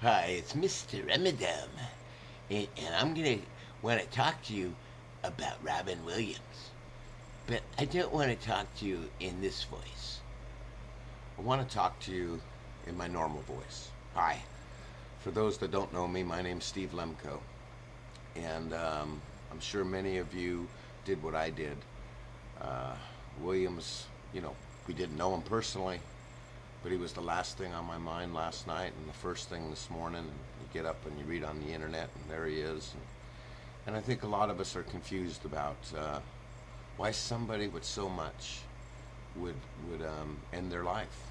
Hi, it's Mr. Ramadan, and I'm gonna want to talk to you about Robin Williams. But I don't want to talk to you in this voice. I want to talk to you in my normal voice. Hi. For those that don't know me, my name's Steve Lemko, and I'm sure many of you did what I did. Uh, Williams, we didn't know him personally, but he was the last thing on my mind last night and the first thing this morning. And you get up and you read on the internet, and there he is. And I think a lot of us are confused about why somebody with so much would end their life.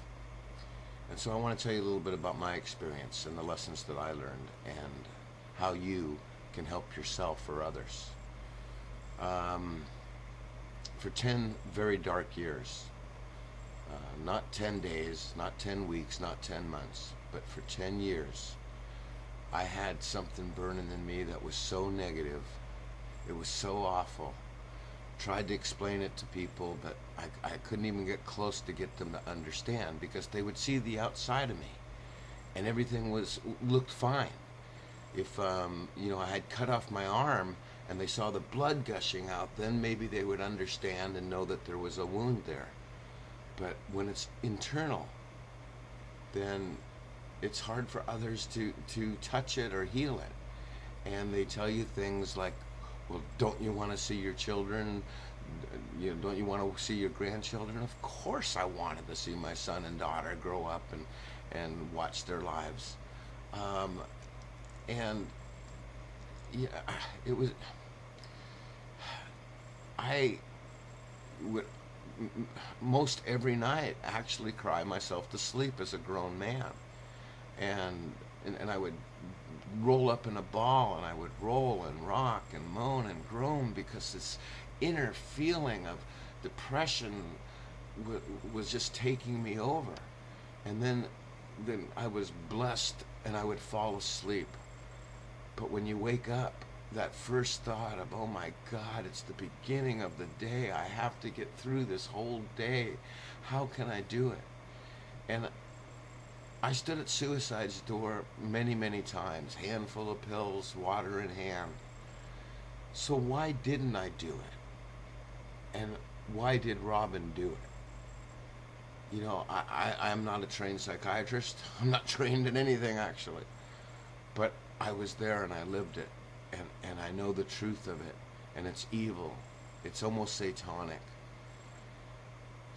And so I want to tell you a little bit about my experience and the lessons that I learned and how you can help yourself or others. Um, for 10 very dark years, not 10 days, not 10 weeks, not 10 months, but for 10 years, I had something burning in me that was so negative. It was so awful. Tried to explain it to people, but I couldn't even get close to get them to understand because they would see the outside of me, and everything looked fine. If I had cut off my arm and they saw the blood gushing out, then maybe they would understand and know that there was a wound there. But when it's internal, then it's hard for others to touch it or heal it. And they tell you things like, well, don't you want to see your children? Don't you want to see your grandchildren? Of course I wanted to see my son and daughter grow up and watch their lives. Um, and yeah, it was, I would most every night actually cry myself to sleep as a grown man. And I would roll up in a ball and I would roll and rock and moan and groan because this inner feeling of depression was just taking me over. And then I was blessed and I would fall asleep. But when you wake up, that first thought of, oh my God, it's the beginning of the day. I have to get through this whole day. How can I do it? And I stood at suicide's door many, many times, handful of pills, water in hand. So why didn't I do it? And why did Robin do it? I'm not a trained psychiatrist. I'm not trained in anything, actually. But I was there and I lived it. And I know the truth of it. And it's evil. It's almost satanic.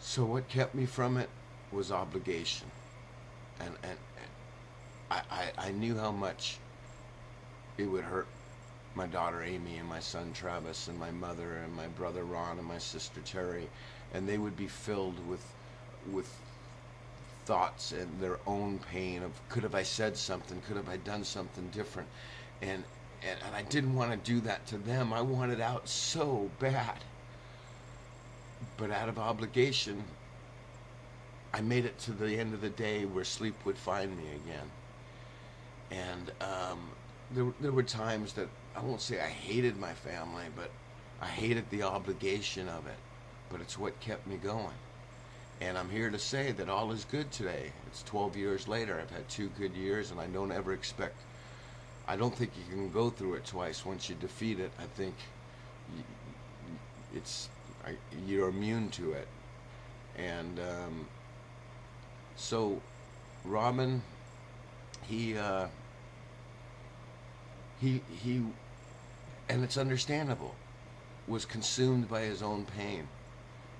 So what kept me from it was obligation. And I knew how much it would hurt my daughter Amy and my son Travis and my mother and my brother Ron and my sister Terry, and they would be filled with thoughts and their own pain of could have I said something, could have I done something different, and I didn't want to do that to them. I wanted out so bad, but out of obligation I made it to the end of the day where sleep would find me again. And there were times that I won't say I hated my family, but I hated the obligation of it. But it's what kept me going. And I'm here to say that all is good today. It's 12 years later. I've had 2 good years, and I don't ever expect. I don't think you can go through it twice. Once you defeat it, I think it's you're immune to it. And so Robin, he he, and it's understandable, was consumed by his own pain,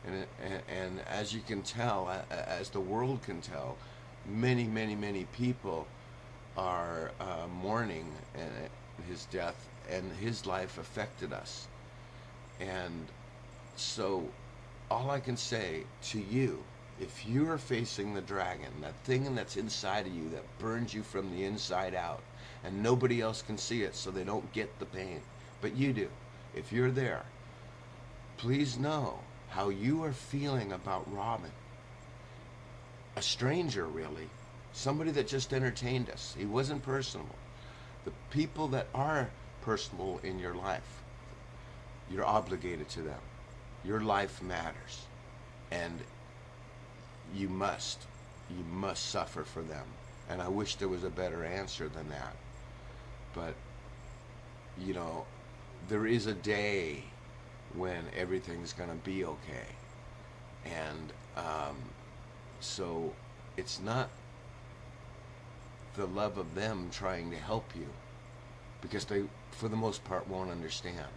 and as you can tell, as the world can tell, many people are mourning his death, and his life affected us, and so all I can say to you, if you're facing the dragon, that thing that's inside of you that burns you from the inside out, and nobody else can see it so they don't get the pain, but you do. If you're there, please know how you are feeling about Robin. A stranger, really. Somebody that just entertained us. He wasn't personable. The people that are personable in your life, you're obligated to them. Your life matters. And you must suffer for them And I wish there was a better answer than that. But, you know, there is a day when everything's going to be okay. And so it's not the love of them trying to help you, because they, for the most part, won't understand.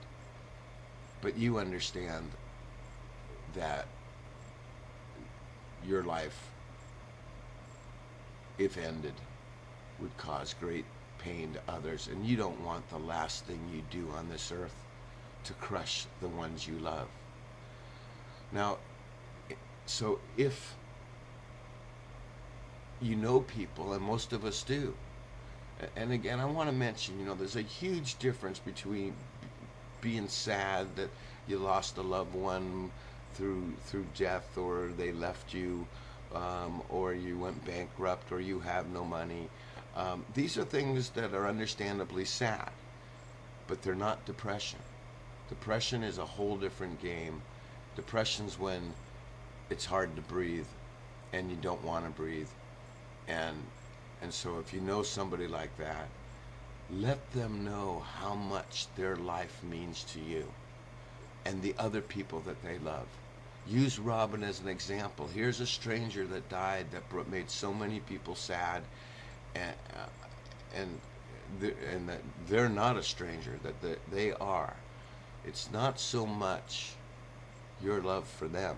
But you understand that your life, if ended, would cause great pain to others, and you don't want the last thing you do on this earth to crush the ones you love. Now, so if you know people, and most of us do, and again, I want to mention, you know, there's a huge difference between being sad that you lost a loved one through death, or they left you, or you went bankrupt, or you have no money. These are things that are understandably sad, but they're not depression. Depression is a whole different game. Depression's when it's hard to breathe and you don't want to breathe. And so if you know somebody like that, let them know how much their life means to you and the other people that they love. Use Robin as an example. Here's a stranger that died that made so many people sad, and that they're not a stranger, that they are. It's not so much your love for them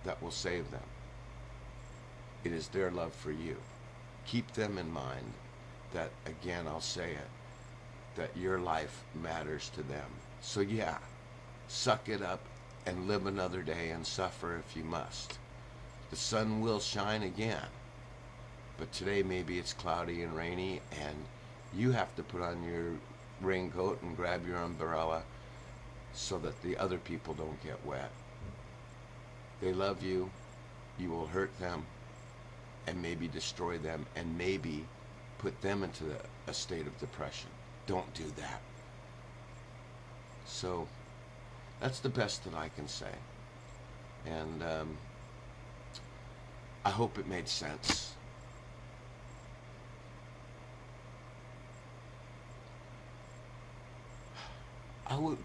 that will save them. It is their love for you. Keep them in mind that, again, I'll say it, that your life matters to them. So yeah, suck it up and live another day and suffer if you must. The sun will shine again, but today maybe it's cloudy and rainy, and you have to put on your raincoat and grab your umbrella so that the other people don't get wet. They love you. You will hurt them and maybe destroy them and maybe put them into a state of depression. Don't do that. So that's the best that I can say. And I hope it made sense.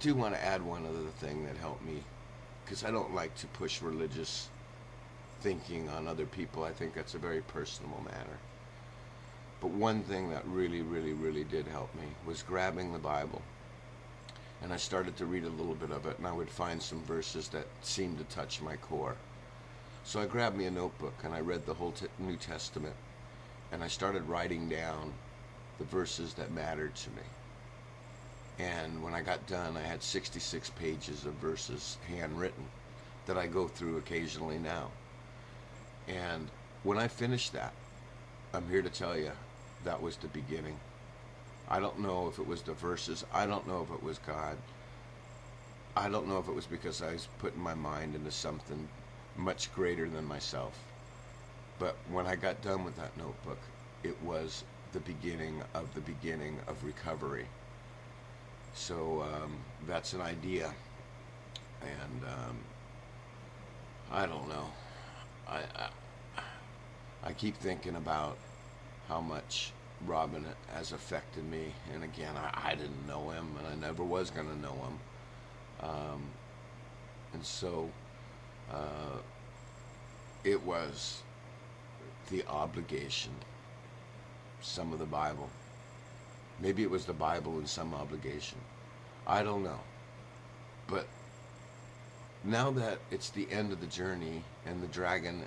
Do want to add one other thing that helped me, because I don't like to push religious thinking on other people. I think that's a very personal matter. But one thing that really, really, really did help me was grabbing the Bible. And I started to read a little bit of it, and I would find some verses that seemed to touch my core. So I grabbed me a notebook, and I read the whole New Testament, and I started writing down the verses that mattered to me. And when I got done, I had 66 pages of verses handwritten that I go through occasionally now. And when I finished that, I'm here to tell you, that was the beginning. I don't know if it was the verses. I don't know if it was God. I don't know if it was because I was putting my mind into something much greater than myself. But when I got done with that notebook, it was the beginning of recovery. So that's an idea. And I don't know. I keep thinking about how much Robin has affected me, and again, I didn't know him, and I never was going to know him, and so it was the obligation, some of the Bible, maybe it was the Bible and some obligation, I don't know, but now that it's the end of the journey and the dragon's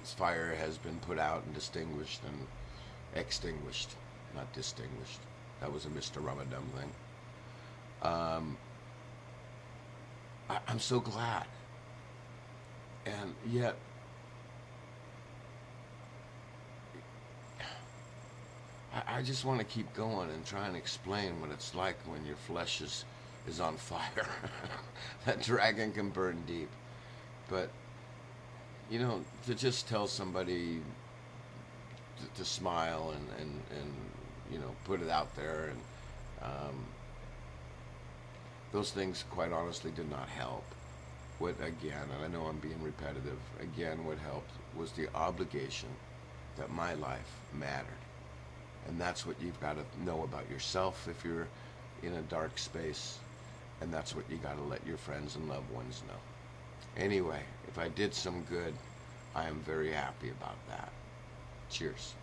fire has been put out and distinguished and extinguished, not distinguished. That was a Mr. Ramadan thing. I'm so glad. And yet, I just want to keep going and try and explain what it's like when your flesh is on fire. That dragon can burn deep. But, you know, to just tell somebody to smile and you know, put it out there, and those things, quite honestly, did not help. What, again, and I know I'm being repetitive, again, what helped was the obligation that my life mattered. And that's what you've got to know about yourself if you're in a dark space. And that's what you got to let your friends and loved ones know. Anyway, if I did some good, I am very happy about that. Cheers.